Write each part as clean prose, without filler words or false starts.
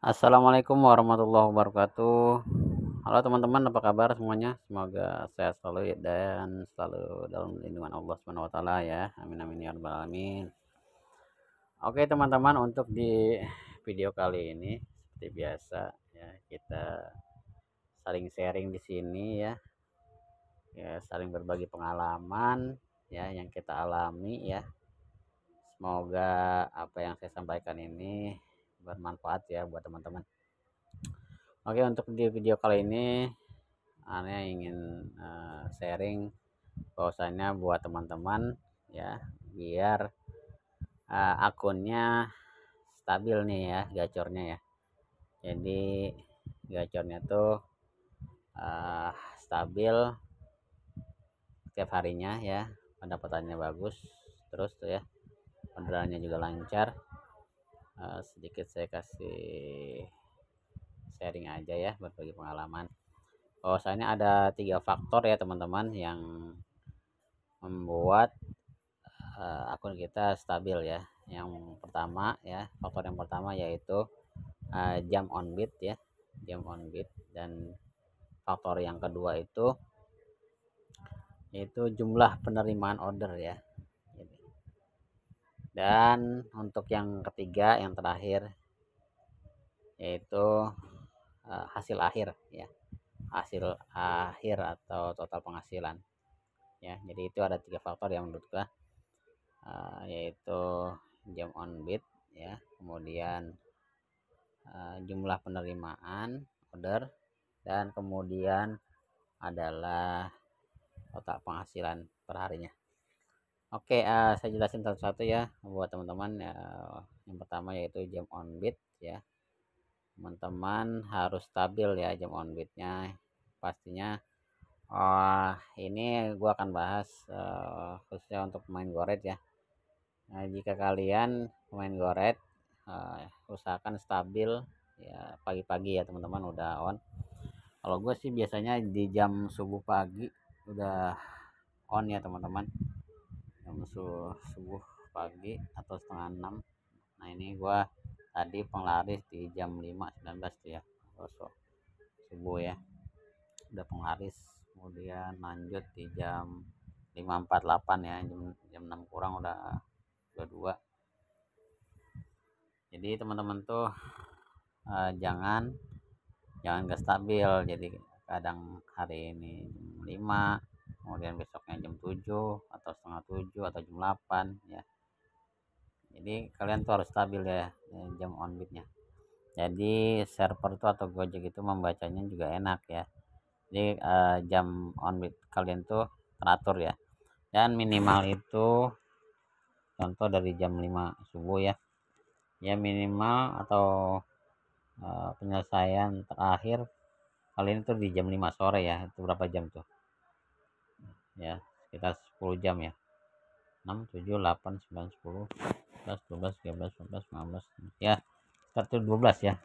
Assalamualaikum warahmatullahi wabarakatuh. Halo teman-teman, apa kabar semuanya? Semoga sehat selalu dan selalu dalam lindungan Allah Subhanahu wa taala ya. Amin amin ya rabbal alamin. Oke teman-teman, untuk di video kali ini seperti biasa ya, kita saling sharing di sini ya. Ya, saling berbagi pengalaman ya yang kita alami ya. Semoga apa yang saya sampaikan ini bermanfaat ya buat teman-teman. Oke, untuk di video kali ini Ane ingin sharing bahwasannya buat teman-teman ya, biar akunnya stabil nih ya gacornya ya. Jadi gacornya tuh stabil setiap harinya ya, pendapatannya bagus terus tuh ya, orderannya juga lancar. Sedikit saya kasih sharing aja ya, berbagi pengalaman. Bahwasanya ada 3 faktor ya teman-teman yang membuat akun kita stabil ya. Yang pertama ya, faktor yang pertama yaitu jam on bid ya, jam on bid. Dan faktor yang kedua itu yaitu jumlah penerimaan order ya. Dan untuk yang ketiga, yang terakhir, yaitu hasil akhir ya, hasil akhir atau total penghasilan ya. Jadi itu ada 3 faktor yang menurut gua, yaitu jam on bid ya, kemudian jumlah penerimaan order, dan kemudian adalah total penghasilan per harinya. Oke, saya jelasin satu-satu ya buat teman-teman. Yang pertama yaitu jam on bid ya. Teman-teman harus stabil ya jam on bidnya pastinya. Ini gua akan bahas khususnya untuk pemain goret ya. Nah, jika kalian pemain goret, usahakan stabil ya pagi-pagi ya teman-teman, udah on. Kalau gue sih biasanya di jam subuh pagi udah on ya teman-teman, jam subuh pagi atau setengah 6. Nah ini gue tadi penglaris di jam 5.19 tuh ya, subuh ya, udah penglaris. Kemudian lanjut di jam 5.48 ya, jam 6 kurang udah 22. Jadi teman-teman tuh jangan gak stabil. Jadi kadang hari ini jam 5, kemudian besoknya jam 7 atau setengah 7 atau jam 8 ya. Jadi kalian tuh harus stabil ya jam on bidnya. Jadi server tuh atau Gojek itu membacanya juga enak ya. Jadi jam on bid kalian tuh teratur ya. Dan minimal itu contoh dari jam 5 subuh ya. Ya minimal atau penyelesaian terakhir kalian itu di jam 5 sore ya. Itu berapa jam tuh? Ya, sekitar 10 jam ya. 6, 7, 8, 9, 10, 11, 12, 13, 14, 15. Ya, sekitar 12 ya.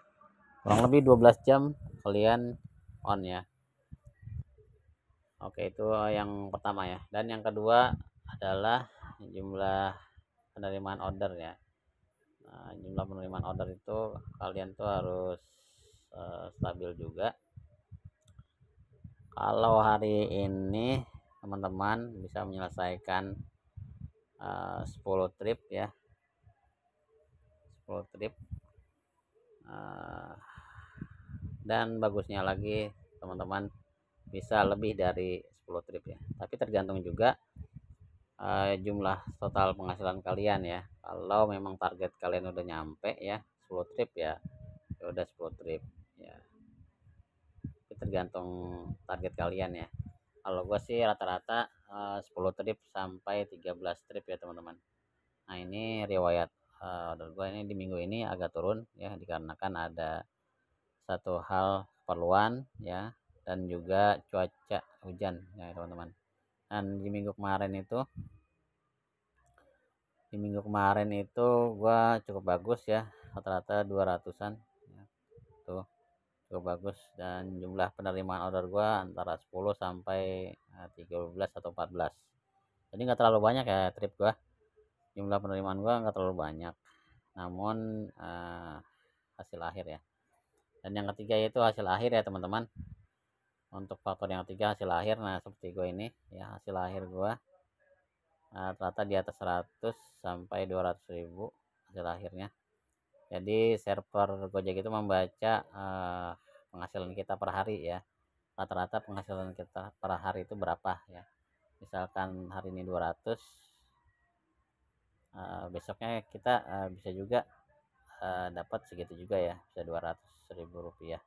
Kurang lebih 12 jam kalian on ya. Oke, itu yang pertama ya. Dan yang kedua adalah jumlah penerimaan order ya. Nah, jumlah penerimaan order itu kalian tuh harus stabil juga. Kalau hari ini teman-teman bisa menyelesaikan 10 trip ya, 10 trip. Dan bagusnya lagi teman-teman bisa lebih dari 10 trip ya, tapi tergantung juga jumlah total penghasilan kalian ya. Kalau memang target kalian udah nyampe ya 10 trip ya, udah 10 trip ya, itu tergantung target kalian ya. Kalau gue sih rata-rata 10 trip sampai 13 trip ya teman-teman. Nah ini riwayat order gue ini di minggu ini agak turun ya, dikarenakan ada satu hal keperluan ya, dan juga cuaca hujan ya teman-teman. Dan di minggu kemarin itu gua cukup bagus ya, rata-rata 200-an ya, tuh cukup bagus. Dan jumlah penerimaan order gua antara 10 sampai 13 atau 14. Jadi nggak terlalu banyak ya trip gua, jumlah penerimaan gua nggak terlalu banyak, namun hasil akhir ya. Dan yang ketiga yaitu hasil akhir ya teman-teman. Untuk faktor yang ketiga hasil akhir, nah seperti gue ini ya, hasil akhir gue rata di atas 100 sampai 200.000 hasil akhirnya. Jadi server Gojek itu membaca penghasilan kita per hari ya, rata-rata penghasilan kita per hari itu berapa ya. Misalkan hari ini 200, besoknya kita bisa juga dapat segitu juga ya, bisa 200.000 rupiah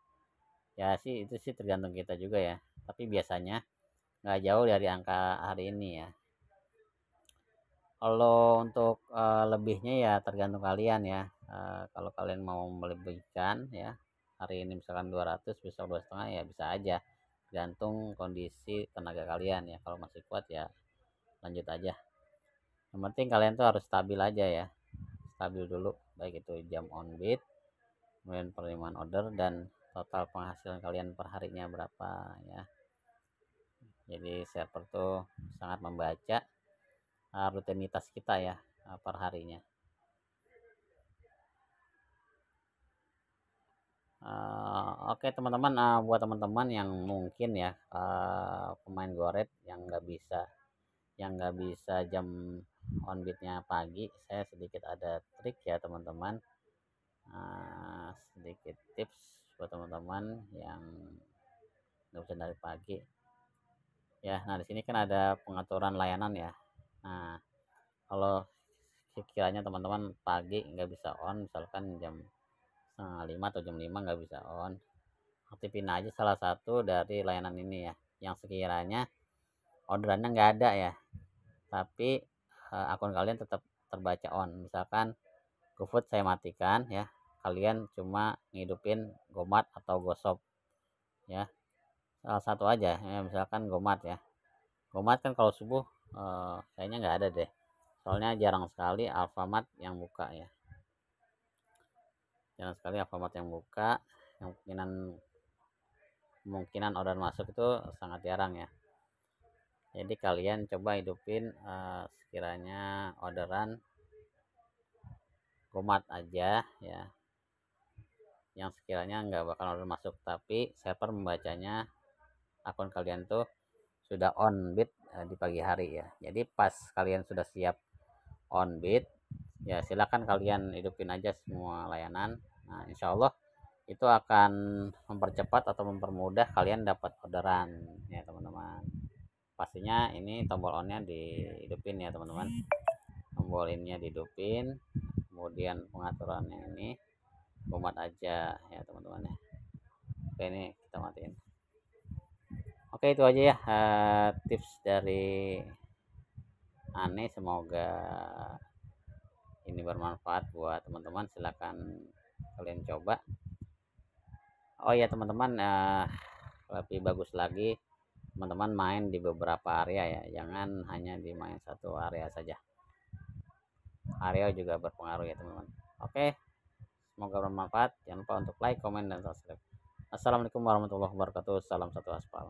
ya. Sih itu sih tergantung kita juga ya, tapi biasanya nggak jauh dari angka hari ini ya. Kalau untuk lebihnya ya tergantung kalian ya. Kalau kalian mau melebihkan ya, hari ini misalkan 200, besok 2,5 ya bisa aja, tergantung kondisi tenaga kalian ya. Kalau masih kuat ya lanjut aja. Yang penting kalian tuh harus stabil aja ya, stabil dulu, baik itu jam on bid, kemudian penerimaan order, dan total penghasilan kalian per harinya berapa ya. Jadi server tuh sangat membaca rutinitas kita ya per harinya. Oke teman-teman, buat teman-teman yang mungkin ya pemain goret yang nggak bisa jam on beatnya pagi, saya sedikit ada trik ya teman-teman. Sedikit tips buat teman-teman yang nggak bisa dari pagi ya. Nah di sini kan ada pengaturan layanan ya. Nah kalau sekiranya teman-teman pagi nggak bisa on, misalkan jam setengah 5 atau jam 5 nggak bisa on, aktifin aja salah satu dari layanan ini ya, yang sekiranya orderannya nggak ada ya, tapi akun kalian tetap terbaca on. Misalkan GoFood saya matikan ya, kalian cuma ngidupin Gomat atau GoShop ya, salah satu aja ya. Misalkan Gomat ya, Gomat kan kalau subuh kayaknya nggak ada deh, soalnya jarang sekali Alfamart yang buka ya, jarang sekali Alfamart yang buka. Yang kemungkinan order masuk itu sangat jarang ya. Jadi kalian coba hidupin sekiranya orderan Gomat aja ya, yang sekiranya nggak bakal order masuk, tapi server membacanya akun kalian tuh sudah on bid di pagi hari ya. Jadi pas kalian sudah siap on bid ya, silakan kalian hidupin aja semua layanan. Nah insya Allah itu akan mempercepat atau mempermudah kalian dapat orderan ya teman-teman. Pastinya ini tombol onnya dihidupin ya teman-teman, tombol innya dihidupin, kemudian pengaturannya ini Gomat aja ya teman-teman ya. Oke, ini kita matiin. Oke itu aja ya tips dari Ane, semoga ini bermanfaat buat teman-teman. Silahkan kalian coba. Oh ya teman-teman, lebih bagus lagi teman-teman main di beberapa area ya, jangan hanya di main satu area saja. Area juga berpengaruh ya teman-teman. Oke, semoga bermanfaat. Jangan lupa untuk like, komen, dan subscribe. Assalamualaikum warahmatullahi wabarakatuh. Salam satu aspal.